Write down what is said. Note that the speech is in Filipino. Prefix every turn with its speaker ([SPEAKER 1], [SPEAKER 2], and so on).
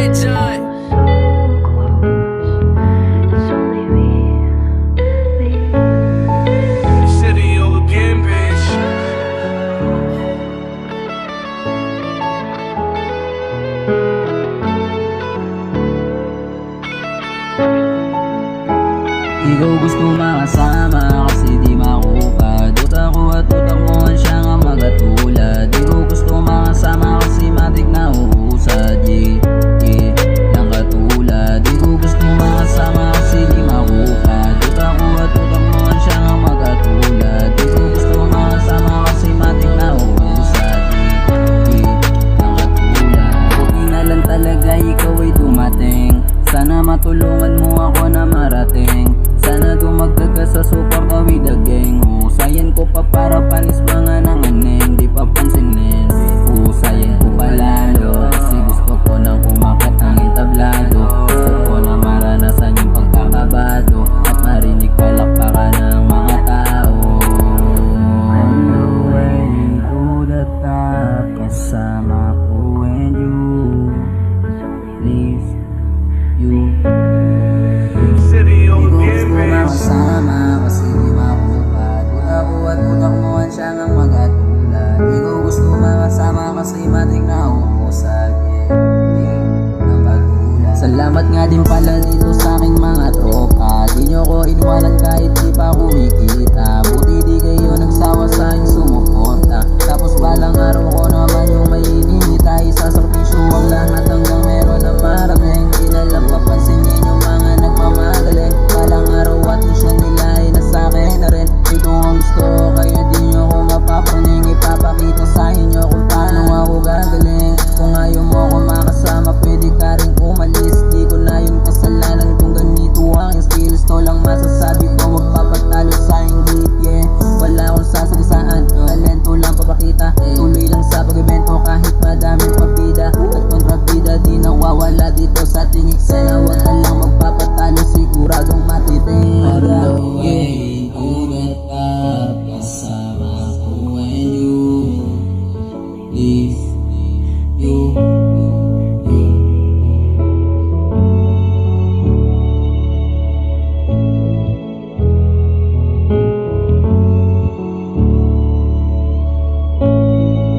[SPEAKER 1] anytime. City again, bitch.
[SPEAKER 2] Ikaw gusto makasama kasi di makupad. Utak ko at utak mo ang siya nga magatulad. Ikaw gusto makasama kasi matik na uusad. Yeah, lang katulad. Ikaw gusto makasama kasi di makupad. Utak ko at utak mo ang siya nga magatulad. Ikaw gusto makasama kasi matik na uusad. Yeah, lang katulad. Buti na lang talaga ikaw ay dumating. Sana matulungan mo ako na marating. Sana dumagdag ka sa super with the gang. Husayan ko pa para panis mga ng aneng. Di pa pansinin, husayan ko palalo. Kasi gusto ko nang kumakit ang entablado. Gusto ko na maranasan yung pagkakabado. At marinig palakpakan ng mga tao. On the way to the top, kasama ko and you. Please, you.
[SPEAKER 1] City
[SPEAKER 2] Ikaw
[SPEAKER 1] again,
[SPEAKER 2] gusto
[SPEAKER 1] bitch.
[SPEAKER 2] makasama kasi di makupad. Utak ko at utak mo ang siya ngang magatulad. Ikaw gusto makasama kasi matik na umusag. Ng katulad. Salamat nga din pala dito sa aking mga tropa. Di nyo ko iniwanan kahit di pa kumikita. Buti di kayo nagsawa sa aking sumuporta. Tapos balang nga